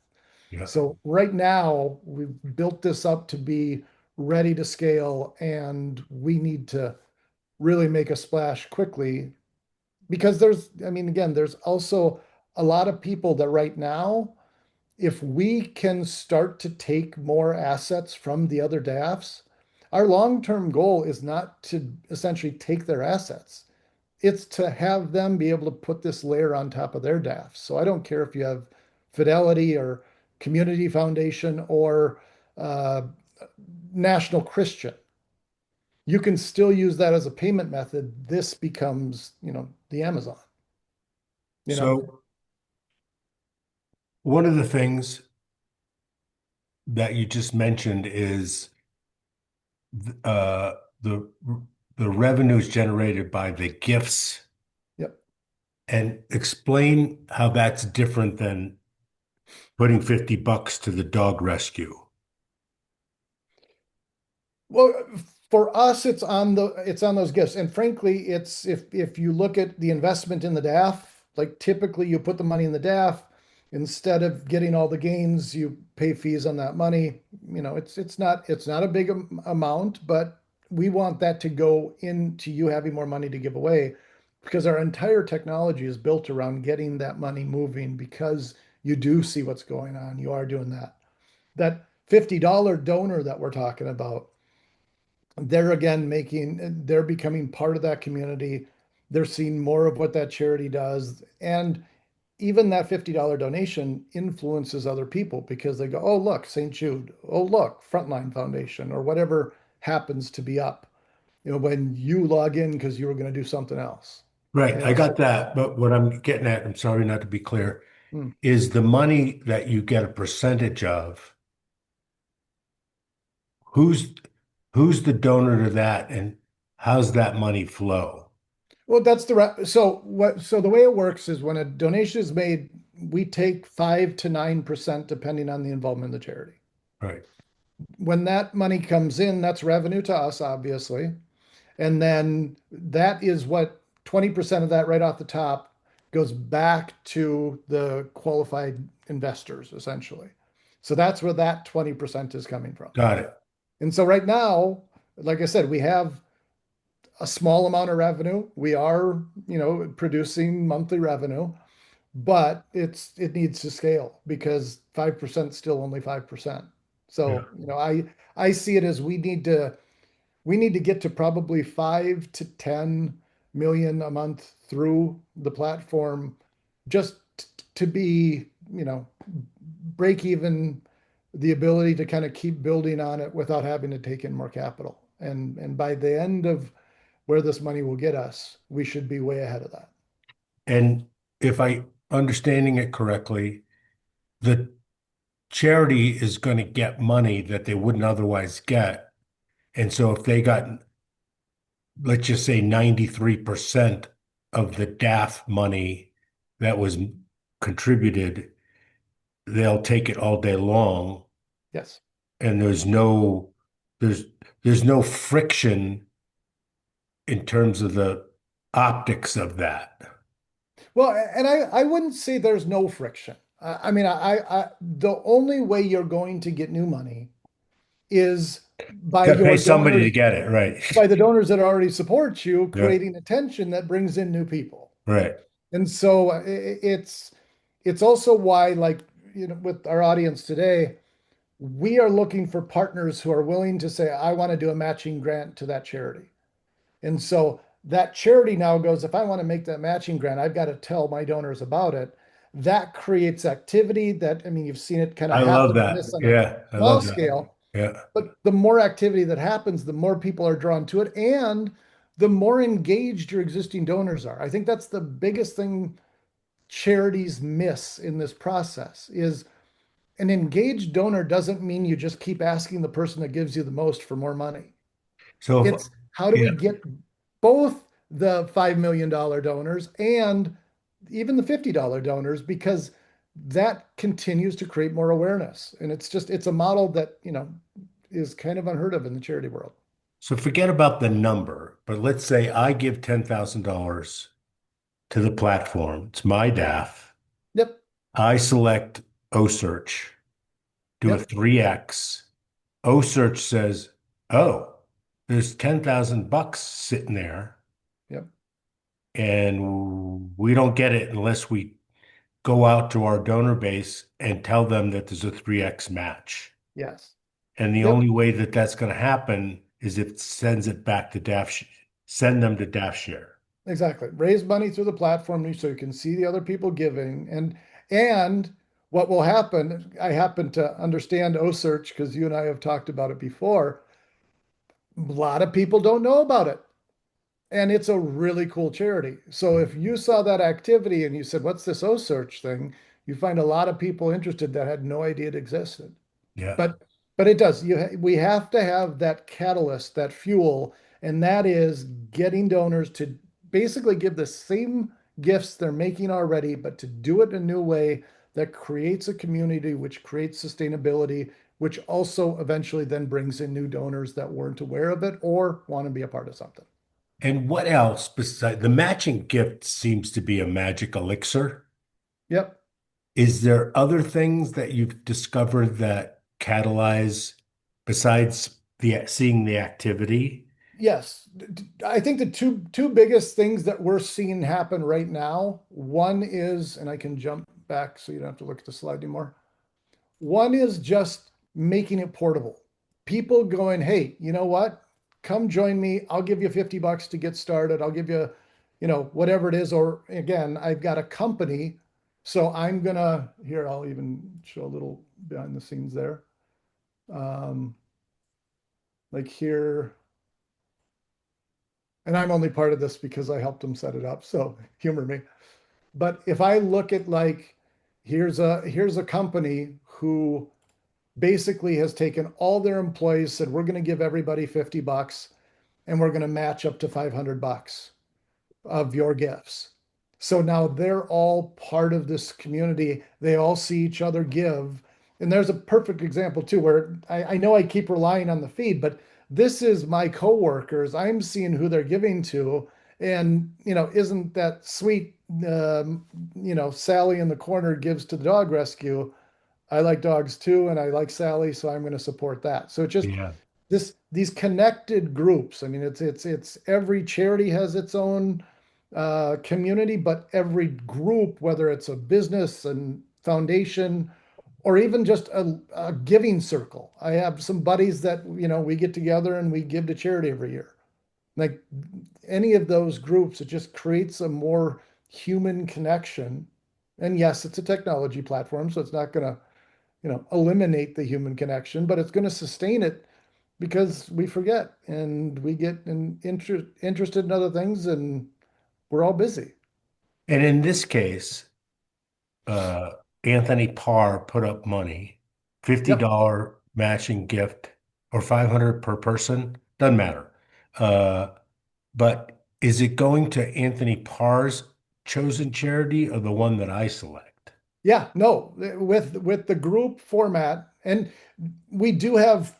Yeah. So right now we've built this up to be ready to scale, and we need to really make a splash quickly because I mean, again, there's also a lot of people that right now, if we can start to take more assets from the other DAFs, our long-term goal is not to essentially take their assets. It's to have them be able to put this layer on top of their DAFs. So I don't care if you have Fidelity or Community Foundation or uh, National Christian. You can still use that as a payment method. This becomes, the Amazon, you know. So one of the things that you just mentioned is uh, the the revenues generated by the gifts, Yep. and explain how that's different than putting $50 to the dog rescue. Well, for us, it's on those gifts. And frankly, it's if you look at the investment in the DAF, like typically you put the money in the DAF, instead of getting all the gains, you pay fees on that money. It's not a big amount, but we want that to go into you having more money to give away because our entire technology is built around getting that money moving because you do see what's going on. You are doing that. That $50 donor that we're talking about, they're becoming part of that community. They're seeing more of what that charity does. And even that $50 donation influences other people because they go, oh, look, St. Jude. Oh, look, Frontline Foundation or whatever happens to be up, when you log in because you were going to do something else. Right, I And so, got that. But what I'm getting at, I'm sorry not to be clear, hmm. is the money that you get a percentage of, who's who's the donor to that and how's that money flow? Well, so the way it works is when a donation is made, we take 5 to 9% depending on the involvement of the charity. Right. When that money comes in, that's revenue to us, obviously. And then that is what 20% of that right off the top goes back to the qualified investors, essentially. So that's where that 20% is coming from. Got it. And so right now, like I said, we have a small amount of revenue. We are, producing monthly revenue, but it needs to scale because 5% is still only 5%. Yeah. So, I see it as we need to get to probably 5 to 10 million a month through the platform just to be, break even, the ability to kind of keep building on it without having to take in more capital. And by the end of where this money will get us, we should be way ahead of that. And if I understanding it correctly, the charity is going to get money that they wouldn't otherwise get. And so if they got, let's just say 93% of the DAF money that was contributed, they'll take it all day long. Yes. And there's there's no friction in terms of the optics of that. Well, and I wouldn't say there's no friction. I mean, the only way you're going to get new money is by Got to pay your somebody to donors, get it, right? by the donors that already support you, Yeah, creating attention that brings in new people. right. And so it's also why, like, with our audience today, we are looking for partners who are willing to say, I want to do a matching grant to that charity. And so that charity now goes, if I want to make that matching grant, I've got to tell my donors about it. That creates activity that, I mean, you've seen it kind of I love happen in that. this on a Yeah, I small love that. scale. Yeah. But the more activity that happens, the more people are drawn to it, and the more engaged your existing donors are. I think that's the biggest thing charities miss in this process is an engaged donor doesn't mean you just keep asking the person that gives you the most for more money. So if, It's how do we yeah. get both the $5 million donors and even the $50 donors, because that continues to create more awareness. And it's a model that, is kind of unheard of in the charity world. So forget about the number, but let's say I give $10,000 to the platform. It's my DAF. Yep. I select O search, do a Yep. 3x. O search says, "Oh, there's 10,000 bucks sitting there, Yep. and we don't get it unless we go out to our donor base and tell them that there's a 3x match." Yes. And the Yep. only way that that's going to happen is if it sends it back to send them to DAF share. Exactly. Raise money through the platform so you can see the other people giving. And what will happen, I happen to understand OSearch because you and I have talked about it before. A lot of people don't know about it. And it's a really cool charity. So if you saw that activity and you said, "What's this OSearch thing?" You find a lot of people interested that had no idea it existed. Yeah. But but it does. We have to have that catalyst, that fuel, and that is getting donors to basically give the same gifts they're making already, but to do it in a new way that creates a community, which creates sustainability, which also eventually then brings in new donors that weren't aware of it or want to be a part of something. And what else besides the matching gift seems to be a magic elixir? Yep. Is there other things that you've discovered that catalyze besides the seeing the activity? Yes, I think the two biggest things that we're seeing happen right now, one is, and I can jump back so you don't have to look at the slide anymore. One is just making it portable. People going, "Hey, you know what? Come join me. I'll give you $50 to get started. I'll give you, whatever it is." Or again, I've got a company, so I'm gonna here, I'll even show a little behind the scenes there. Um, like here. And I'm only part of this because I helped them set it up. So humor me. But if I look at like, here's a company who basically has taken all their employees, said, "We're going to give everybody $50 and we're going to match up to $500 of your gifts." So now they're all part of this community. They all see each other give. And there's a perfect example too, where I know I keep relying on the feed, but this is my coworkers. I'm seeing who they're giving to. And, isn't that sweet? Sally in the corner gives to the dog rescue. I like dogs too, and I like Sally, so I'm going to support that. So it just Yeah. these connected groups. I mean, it's every charity has its own community, but every group, whether it's a business and foundation or even just a giving circle. I have some buddies that we get together and we give to charity every year. Like any of those groups, it just creates a more human connection. And yes, it's a technology platform, so it's not going to eliminate the human connection, but it's going to sustain it because we forget and we get interested in other things and we're all busy. And in this case, uh, Anthony Parr put up money, Yep. $50 matching gift or 500 per person, doesn't matter. Uh, but is it going to Anthony Parr's chosen charity or the one that I select? Yeah, no, with the group format, and we do have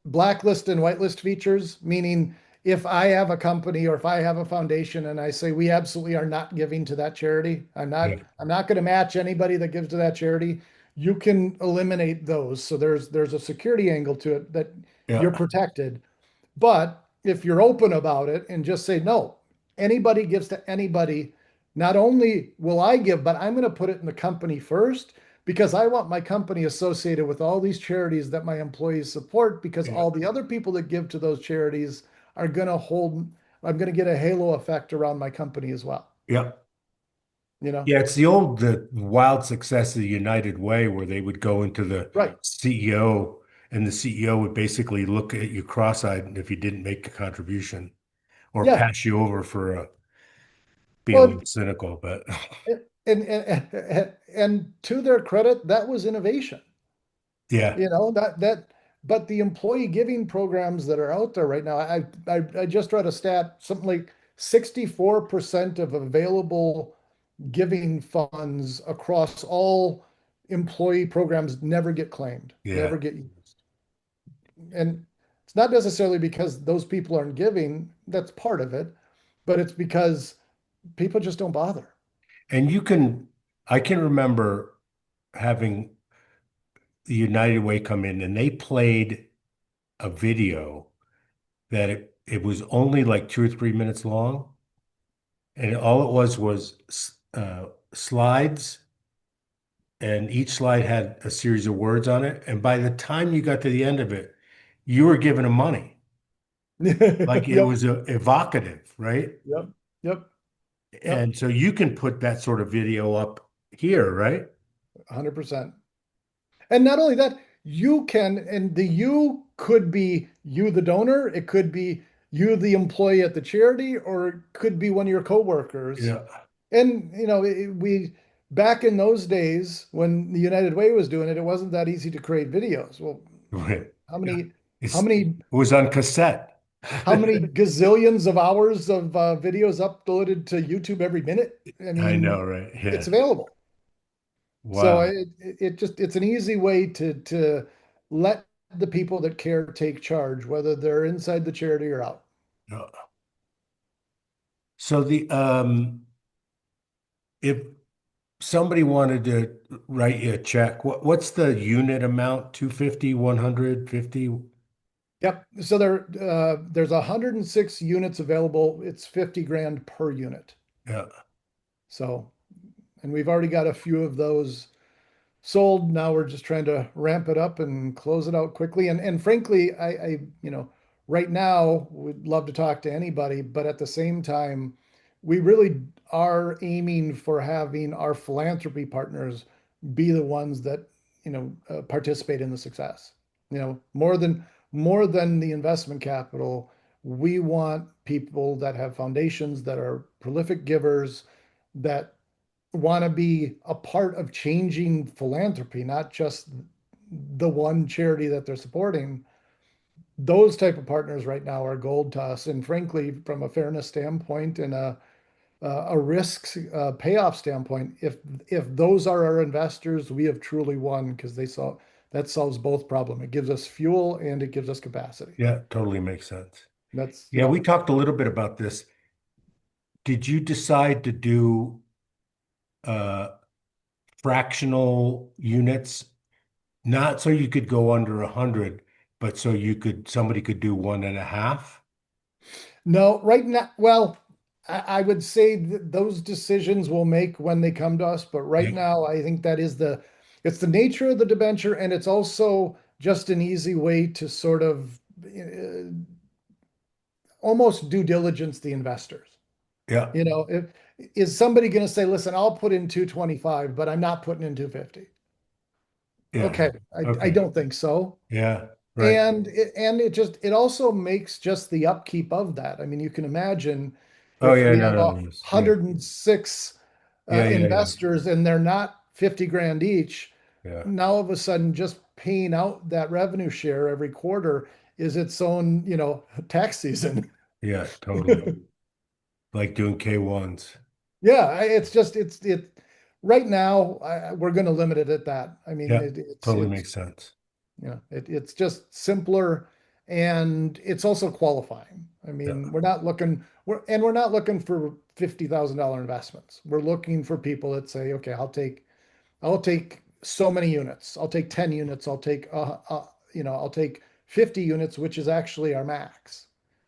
blacklist and whitelist features, meaning if I have a company or if I have a foundation and I say we absolutely are not giving to that charity, Yeah. I'm not going to match anybody that gives to that charity, you can eliminate those. So there's a security angle to it that you're Yeah. protected. But if you're open about it and just say, "No, anybody gives to anybody, not only will I give, but I'm going to put it in the company first because I want my company associated with all these charities that my employees support because Yeah. all the other people that give to those charities are going to hold, I'm going to get a halo effect around my company as well." Yeah. You know? Yeah, it's the wild success of the United Way where they would go into the Right. CEO and the CEO would basically look at you cross-eyed if you didn't make a contribution or Yeah. pass you over for being a Well, little cynical, but and to their credit, that was innovation. yeah, But the employee giving programs that are out there right now, I just read a stat, something like 64% of available giving funds across all employee programs never get claimed, Yeah. never get used. And it's not necessarily because those people aren't giving, that's part of it, but it's because people just don't bother. And I can remember having the United Way come in and they played a video that it was only like 2 or 3 minutes long. And all it was slides, and each slide had a series of words on it. And by the time you got to the end of it, you were giving them money. Like it Yep, was evocative, right? yep, yep, yep, And so you can put that sort of video up here, right? 100%. And not only that, you can, and the you could be you, the donor, it could be you, the employee at the charity, or it could be one of your coworkers. Yeah. And, we, back in those days when the United Way was doing it, it wasn't that easy to create videos. Well, Right. how Yeah. many, how It many, was on cassette. how many gazillions of hours of videos uploaded to YouTube every minute? I I mean, know, right? it's Yeah. available. So Wow. it's an easy way to let the people that care take charge, whether they're inside the charity or out. Yeah. So if somebody wanted to write you a check, what's the unit amount? 250, 150? Yep. So there's 106 units available. It's 50 grand per unit. Yeah. So, and we've already got a few of those sold. Now we're just trying to ramp it up and close it out quickly. And frankly, right now would love to talk to anybody, but at the same time, we really are aiming for having our philanthropy partners be the ones that, participate in the success. More than the investment capital, we want people that have foundations that are prolific givers that want to be a part of changing philanthropy, not just the one charity that they're supporting. Those type of partners right now are gold to us. And frankly, from a fairness standpoint and a risk payoff standpoint, if those are our investors, we have truly won because that solves both problem. It gives us fuel and it gives us capacity. Yeah, totally makes sense. That's, Yeah, we talked a little bit about this. Did you decide to do uh fractional units, not so you could go under 100, but so somebody could do 1.5? no, right now, well, I would say that those decisions we'll make when they come to us, but right Yeah. now, I think it's the nature of the debenture, and it's also just an easy way to sort of almost due diligence the investors. Yeah. If is somebody going to say, listen, I'll put in 225, but I'm not putting in 250. Yeah. Okay, I Okay. don't think so. Yeah. Right. And it also makes just the upkeep of that. I mean, you can imagine Oh if yeah, we no, have no, a no. Yeah. 106 Yeah, yeah, yeah. investors and they're not 50 grand each, Yeah. now all of a sudden just paying out that revenue share every quarter is its own, tax season. Yeah, totally. Like doing K1s. Yeah, it's just it right now we're going to limit it at that. I mean, Yeah, it's totally it's makes sense. it's just simpler and it's also qualifying. I Yeah. mean, we're not looking for $50,000 investments. We're looking for people that say, okay, I'll take so many units. I'll take 10 units. I'll take 50 units, which is actually our max.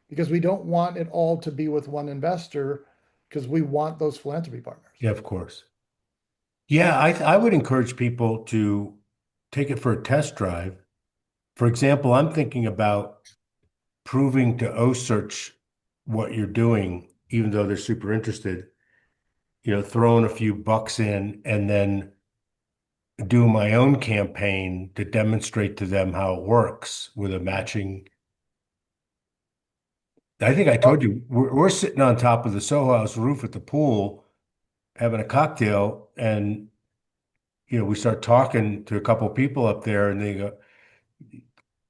Because we don't want it all to be with one investor because we want those philanthropy partners. Yeah, of course. Yeah, I would encourage people to take it for a test drive. For example, I'm thinking about proving to OSearch what you're doing, even though they're super interested, throwing a few bucks in and then do my own campaign to demonstrate to them how it works with a matching. I think I told Well, you we're sitting on top of the Soho House roof at the pool having a cocktail, and we start talking to a couple of people up there, and they go,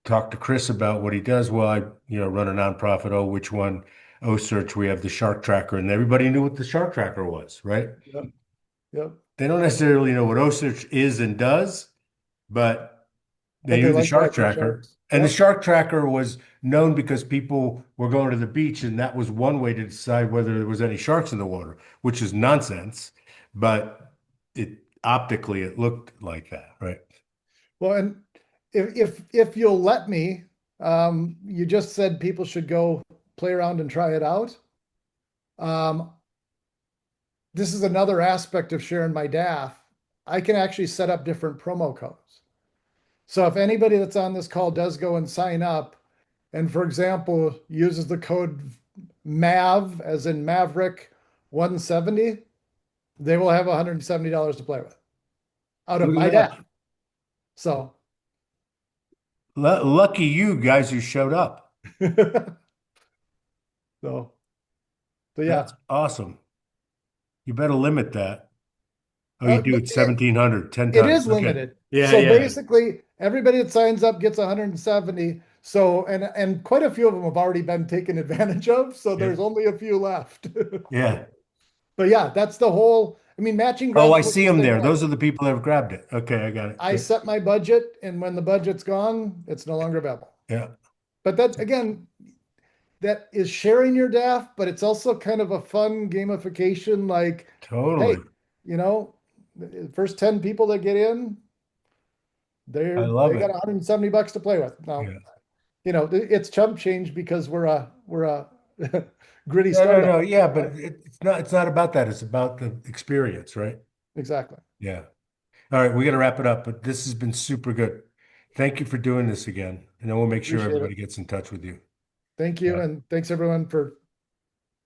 talk to Chris about what he does. Well, I run a nonprofit. Oh, which one? Oh, search. We have the shark tracker, and everybody knew what the shark tracker was, right? yep, yep. they don't necessarily know what OSearch is and does, but they But they knew the like shark tracking tracker. sharks. And the Yep. shark tracker was known because people were going to the beach, and that was one way to decide whether there was any sharks in the water, which is nonsense. But it optically it looked like that, right? Well, and if you'll let me, you just said people should go play around and try it out. Um, this is another aspect of sharing my DAF. I can actually set up different promo codes. So if anybody that's on this call does go and sign up, and for example, uses the code MAV, as in Maverick 170, they will have $170 to play with out of Look my at DAF. that. So, Lucky you guys who showed up. so, so yeah. That's awesome. You better limit that. Oh, you do But it 1,700, 10 it times. is Okay. limited. Yeah, So yeah, basically, everybody that signs up gets 170. So, and quite a few of them have already been taken advantage of. So yeah, there's only a few left. yeah. But yeah, that's the whole. I mean, matching Oh, I grants work see the them same there. way. Those are the people that have grabbed it. Okay, I got it. I Yeah, set my budget, and when the budget's gone, it's no longer available. yeah, But that again, that is sharing your DAF, but it's also kind of a fun gamification. Like, hey, totally. you know, the first 10 people that get in, I they love got it. $170 to play with. Now, Yeah. it's chump change because we're a gritty No, no, startup. no. Yeah, but it's not about that. It's about the experience, right? Exactly. Yeah. All right, we got to wrap it up, but this has been super good. Thank you for doing this again. And then we'll make sure Appreciate everybody it. gets in touch with you. Thank you. Yeah. And thanks everyone for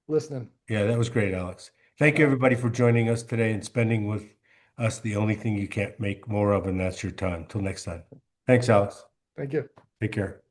listening. Yeah, that was great, Alex. Thank you, Yeah. everybody, for joining us today and spending with us the only thing you can't make more of, and that's your time. Till next time. Thanks, Alex. Thank you. Take care.